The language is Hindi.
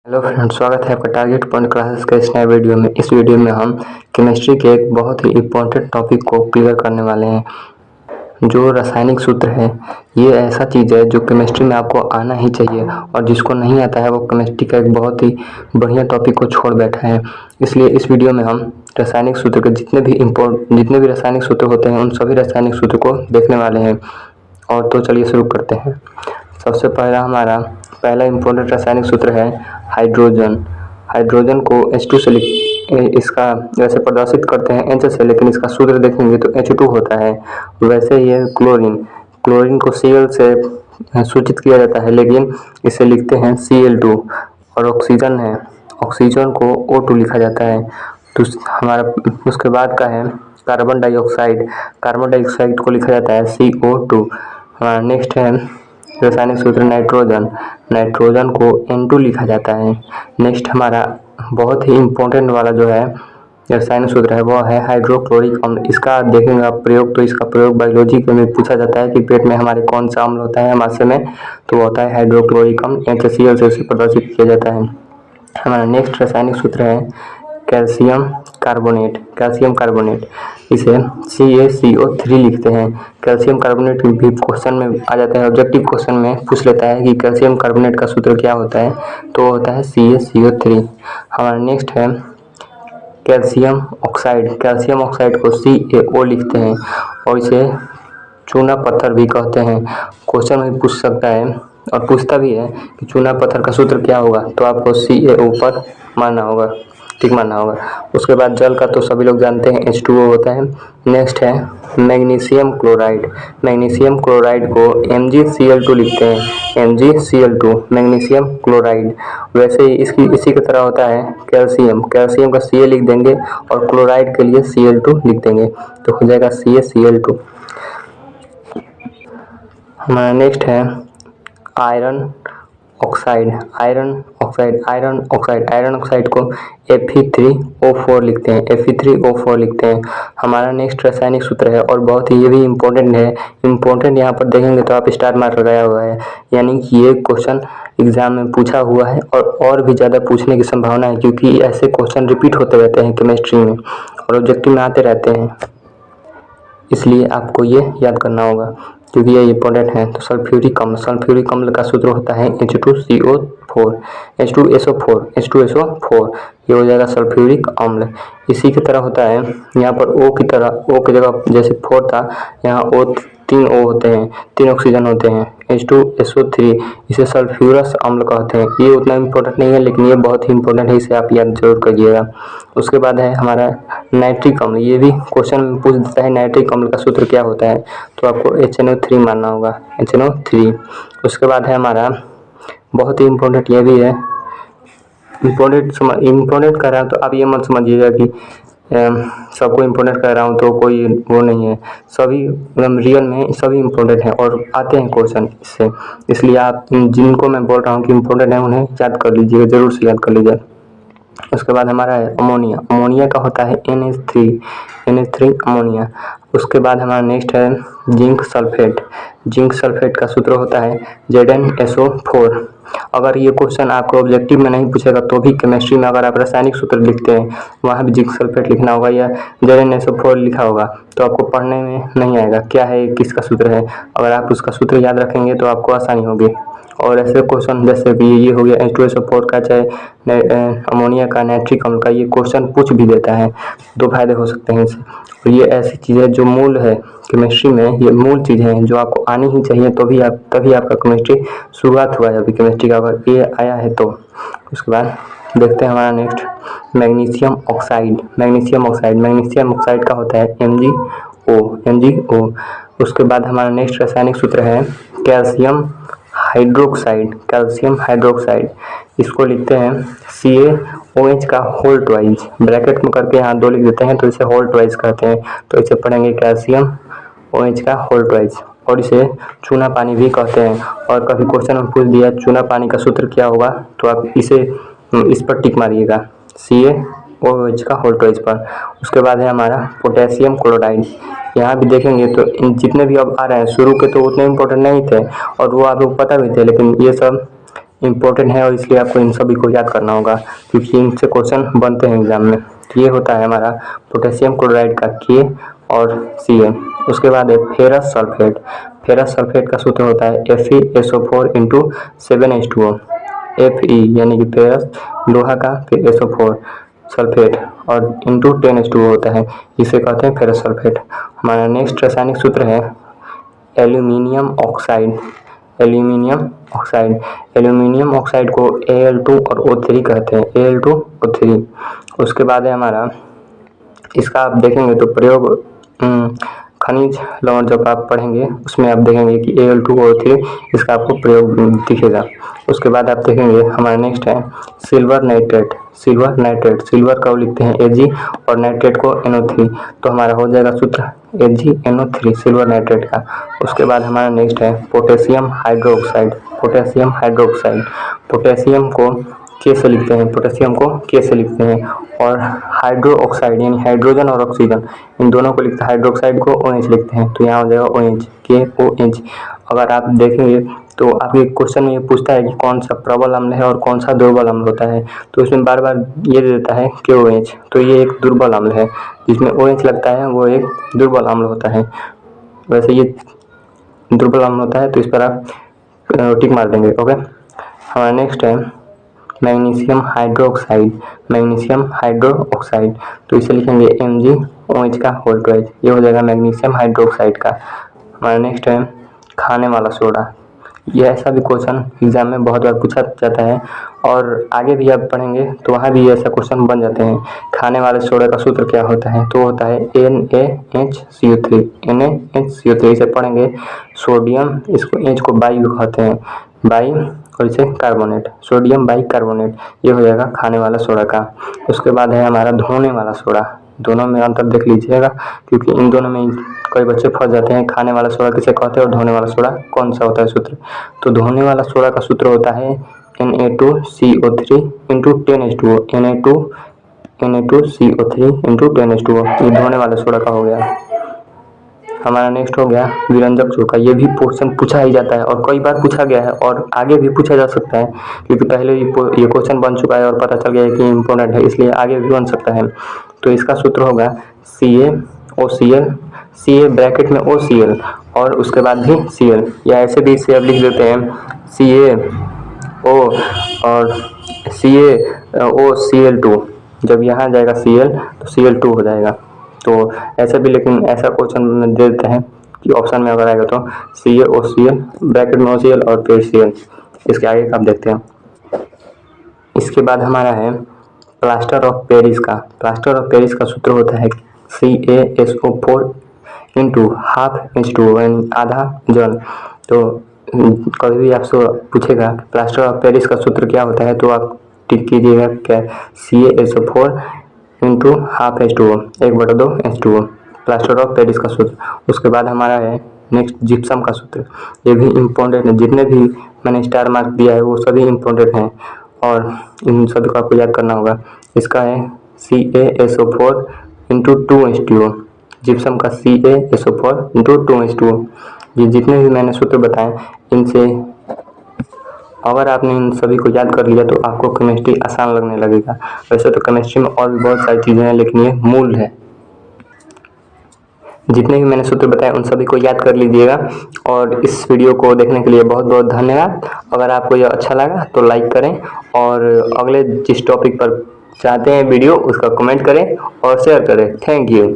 हेलो फ्रेंड्स, स्वागत है आपका टारगेट पॉइंट क्लासेस के इस नए वीडियो में। इस वीडियो में हम केमिस्ट्री के एक बहुत ही इम्पोर्टेंट टॉपिक को क्लियर करने वाले हैं। जो रासायनिक सूत्र है, ये ऐसा चीज़ है जो केमिस्ट्री में आपको आना ही चाहिए, और जिसको नहीं आता है वो केमिस्ट्री का एक बहुत ही बढ़िया टॉपिक को छोड़ बैठा है। इसलिए इस वीडियो में हम रासायनिक सूत्र के जितने भी रासायनिक सूत्र होते हैं उन सभी रासायनिक सूत्र को देखने वाले हैं। और तो चलिए शुरू करते हैं। सबसे पहला इम्पोर्टेंट रासायनिक सूत्र है हाइड्रोजन। हाइड्रोजन को H2 से इसका वैसे प्रदर्शित करते हैं H से, लेकिन इसका सूत्र देखेंगे तो H2 होता है। वैसे ही है क्लोरीन को Cl से सूचित किया जाता है, लेकिन इसे लिखते हैं Cl2। और ऑक्सीजन को O2 लिखा जाता है। तो हमारा उसके बाद का है कार्बन डाइऑक्साइड को लिखा जाता है CO2। हमारा नेक्स्ट है रासायनिक सूत्र नाइट्रोजन को N2 लिखा जाता है। नेक्स्ट हमारा बहुत ही इम्पोर्टेंट वाला जो है रासायनिक सूत्र है वो है हाइड्रोक्लोरिक अम्ल। इसका देखेंगे आप प्रयोग, तो इसका प्रयोग बायोलॉजी में पूछा जाता है कि पेट में हमारे कौन सा अम्ल होता है हमारे में, तो वो होता है हाइड्रोक्लोरिक अम्ल। HCl से प्रदर्शित किया जाता है। हमारा नेक्स्ट रासायनिक सूत्र है कैल्शियम कार्बोनेट। इसे CaCO3 लिखते हैं। कैल्शियम कार्बोनेट भी क्वेश्चन में आ जाता है, ऑब्जेक्टिव क्वेश्चन में पूछ लेता है कि कैल्शियम कार्बोनेट का सूत्र क्या होता है, तो होता है CaCO3। हमारा नेक्स्ट है कैल्शियम ऑक्साइड को CaO लिखते हैं, और इसे चूना पत्थर भी कहते हैं। क्वेश्चन में पूछ सकता है और पूछता भी है कि चूना पत्थर का सूत्र क्या होगा, तो आपको CaO पर टिक मारना होगा। उसके बाद जल का तो सभी लोग जानते हैं H2O होता है। नेक्स्ट है मैग्नीशियम क्लोराइड को MgCl2 लिखते हैं, MgCl2 मैग्नीशियम क्लोराइड। वैसे ही इसी की तरह होता है कैल्शियम का Ca लिख देंगे और क्लोराइड के लिए Cl2 लिख देंगे, तो हो जाएगा CaCl2। हमारा नेक्स्ट है आयरन ऑक्साइड को Fe3O4 लिखते हैं। हमारा नेक्स्ट रासायनिक सूत्र है और बहुत ही ये भी इम्पोर्टेंट है। यहाँ पर देखेंगे तो आप स्टार मार्क लगाया हुआ है, यानी कि ये क्वेश्चन एग्जाम में पूछा हुआ है और भी ज़्यादा पूछने की संभावना है, क्योंकि ऐसे क्वेश्चन रिपीट होते रहते हैं केमिस्ट्री में और ऑब्जेक्टिव में आते रहते हैं। इसलिए आपको ये याद करना होगा क्योंकि ये इम्पोर्टेंट है। तो सल्फ्यूरिक अम्ल का सूत्र होता है H2SO4, ये हो जाएगा सल्फ्यूरिक अम्ल। इसी की तरह होता है यहाँ पर O की जगह जैसे 4 था, यहाँ तीन O होते हैं, 3 ऑक्सीजन होते हैं, H2SO3, इसे सल्फ्यूरस अम्ल कहते हैं। ये उतना इम्पोर्टेंट नहीं है, लेकिन ये बहुत ही इम्पोर्टेंट है, इसे आप याद जरूर करिएगा। उसके बाद है हमारा नाइट्रिक अम्ल। ये भी क्वेश्चन में पूछ देता है नाइट्रिक अम्ल का सूत्र क्या होता है, तो आपको HNO3 मानना होगा, HNO3। उसके बाद है हमारा बहुत ही इम्पोर्टेंट, ये भी है इम्पोर्टेंट कर रहा हूँ तो आप ये मत समझिएगा कि सबको इम्पोर्टेंट कर रहा हूँ तो कोई वो नहीं है। सभी रियल में सभी इम्पोर्टेंट हैं और आते हैं क्वेश्चन इससे, इसलिए आप जिनको मैं बोल रहा हूँ कि इम्पोर्टेंट है उन्हें याद कर लीजिएगा, जरूर से याद कर लीजिए। उसके बाद हमारा है अमोनिया का होता है NH3 अमोनिया। उसके बाद हमारा नेक्स्ट है जिंक सल्फेट का सूत्र होता है ZnSO4। अगर ये क्वेश्चन आपको ऑब्जेक्टिव में नहीं पूछेगा तो भी केमिस्ट्री में अगर आप रासायनिक सूत्र लिखते हैं वहाँ भी जिंक सल्फेट लिखना होगा या ZnSO4 लिखा होगा, तो आपको पढ़ने में नहीं आएगा क्या है, किसका सूत्र है। अगर आप उसका सूत्र याद रखेंगे तो आपको आसानी होगी। और ऐसे क्वेश्चन जैसे कि ये हो गया H2SO4 का, चाहे अमोनिया का, नाइट्रिक अम्ल का, ये क्वेश्चन पूछ भी देता है। दो फायदे हो सकते हैं इससे। और ये ऐसी चीज़ें जो मूल है केमिस्ट्री में, ये मूल चीज़ें हैं जो आपको आनी ही चाहिए, तभी आपका केमिस्ट्री शुरुआत हुआ है अभी केमिस्ट्री का, अगर ये आया है तो। उसके बाद देखते हैं हमारा नेक्स्ट मैग्नीशियम ऑक्साइड का होता है MgO। उसके बाद हमारा नेक्स्ट रासायनिक सूत्र है कैल्शियम हाइड्रोक्साइड। इसको लिखते हैं CaOH का होल ट्वाइस, ब्रैकेट में करके यहाँ 2 लिख देते हैं तो इसे होल ट्वाइस कहते हैं, तो इसे पढ़ेंगे कैल्शियम OH का होल ट्वाइस। और इसे चूना पानी भी कहते हैं। और कभी क्वेश्चन में पूछ दिया चूना पानी का सूत्र क्या होगा, तो आप इस पर टिक मारिएगा CaOH का होल ट्वाइस पर। उसके बाद है हमारा पोटेशियम क्लोराइड। यहाँ भी देखेंगे तो इन जितने भी अब आ रहे हैं शुरू के तो उतने इम्पोर्टेंट नहीं थे और वो आपको पता भी थे, लेकिन ये सब इम्पोर्टेंट है और इसलिए आपको इन सभी को याद करना होगा क्योंकि इनसे क्वेश्चन बनते हैं एग्जाम में। तो ये होता है हमारा पोटेशियम क्लोराइड का के और Ca। उसके बाद है फेरस सल्फेट। फेरस सल्फेट का सूत्र होता है FeSO4 इंटू 7H2O। Fe यानी कि फेरस लोहा का, फिर SO4 सल्फेट और इंटू 10H2O होता है, इसे कहते हैं फेरस सल्फेट। हमारा नेक्स्ट रासायनिक सूत्र है aluminium oxide. Aluminium oxide, aluminium oxide को Al2 और O3 कहते हैं, Al2 O3। उसके बाद है हमारा, इसका आप देखेंगे तो प्रयोग खनिज लवण जब आप पढ़ेंगे उसमें आप देखेंगे कि Al2 O3 इसका आपको प्रयोग दिखेगा। उसके बाद आप देखेंगे हमारा नेक्स्ट है silver nitrate. Silver nitrate, silver को लिखते हैं Ag और नाइट्रेट को NO3, तो हमारा हो जाएगा सूत्र AgNO3 सिल्वर नाइट्रेट का। उसके बाद हमारा नेक्स्ट है potassium hydroxide. Potassium hydroxide, potassium को के से लिखते हैं, पोटेशियम को के से लिखते हैं और हाइड्रो ऑक्साइड यानी हाइड्रोजन और ऑक्सीजन इन दोनों को लिखते हैं, हाइड्रोक्साइड को OH लिखते हैं, तो यहाँ हो जाएगा OH KOH। अगर आप देखेंगे तो आपके क्वेश्चन में ये पूछता है कि कौन सा प्रबल अम्ल है और कौन सा दुर्बल अम्ल होता है, तो इसमें बार बार ये दे देता है KOH, तो ये एक दुर्बल अम्ल है। जिसमें OH लगता है वो एक दुर्बल अम्ल होता है। वैसे ये दुर्बल अम्ल होता है, तो इस पर आप टिक मार देंगे। ओके, हमारा नेक्स्ट है मैग्नीशियम हाइड्रोक्साइड। मैग्नीशियम हाइड्रोक्साइड, तो इसे लिखेंगे MgOH का होल 12, ये हो जाएगा मैग्नीशियम हाइड्रोक्साइड का। हमारा नेक्स्ट है खाने वाला सोडा। यह ऐसा भी क्वेश्चन एग्जाम में बहुत बार पूछा जाता है और आगे भी आप पढ़ेंगे तो वहाँ भी ऐसा क्वेश्चन बन जाते हैं। खाने वाले सोडा का सूत्र क्या होता है, तो होता है NaHCO3। NaHCO3 इसे पढ़ेंगे सोडियम, इसको H को बाई कहते हैं, बाई और इसे कार्बोनेट, सोडियम बाई कार्बोनेट, ये हो जाएगा खाने वाला सोडा का। उसके बाद है हमारा धोने वाला सोडा। दोनों में अंतर देख लीजिएगा क्योंकि इन दोनों में कई बच्चे फंस जाते हैं, खाने वाला सोडा किसे कहते हैं और धोने वाला सोडा कौन सा होता है सूत्र। तो धोने वाला सोडा का सूत्र होता है Na2CO3 into 10H2O, Na2CO3 into 10H2O, ये धोने वाले सोडा का हो गया। हमारा नेक्स्ट हो गया विरंजक चूका। ये भी क्वेश्चन पूछा ही जाता है और कई बार पूछा गया है और आगे भी पूछा जा सकता है क्योंकि पहले ये क्वेश्चन बन चुका है और पता चल गया है कि इम्पोर्टेंट है, इसलिए आगे भी बन सकता है। तो इसका सूत्र होगा CaOCl, Ca ब्रैकेट में OCl और उसके बाद भी Cl, या ऐसे भी इसे अब लिख देते हैं CaO और CaOCl2। जब यहाँ जाएगा Cl तो Cl2 हो जाएगा, तो ऐसे भी, लेकिन ऐसा क्वेश्चन दे देते हैं कि ऑप्शन में अगर आएगा तो CaOCl ब्रैकेट में OCl और फिर Cl। इसके आगे का आप देखते हैं। इसके बाद हमारा है प्लास्टर ऑफ पेरिस का। प्लास्टर ऑफ पेरिस का सूत्र होता है CaSO4 इंटू ½ H2O यानी आधा जल। तो कभी भी आपसे पूछेगा प्लास्टर ऑफ पेरिस का सूत्र क्या होता है तो आप टिक कीजिएगा क्या, CaSO4 into ½ H2O, 1/2 H2O, plaster of Paris का सूत्र। उसके बाद हमारा है नेक्स्ट जिप्सम का सूत्र। ये भी इम्पोर्टेंट है, जितने भी मैंने स्टार मार्क दिया है वो सभी इम्पोर्टेंट हैं और इन सभी को आपको याद करना होगा। इसका है CaSO4 इंटू 2H2O, जिप्सम का CaSO4 इंटू 2H2O। ये जितने भी मैंने सूत्र बताए इनसे अगर आपने इन सभी को याद कर लिया तो आपको केमिस्ट्री आसान लगने लगेगा। वैसे तो केमिस्ट्री में और भी बहुत सारी चीज़ें हैं लेकिन ये मूल है। जितने भी मैंने सूत्र बताए उन सभी को याद कर लीजिएगा और इस वीडियो को देखने के लिए बहुत बहुत धन्यवाद। अगर आपको यह अच्छा लगा तो लाइक करें और अगले जिस टॉपिक पर चाहते हैं वीडियो उसका कमेंट करें और शेयर करें। Thank you.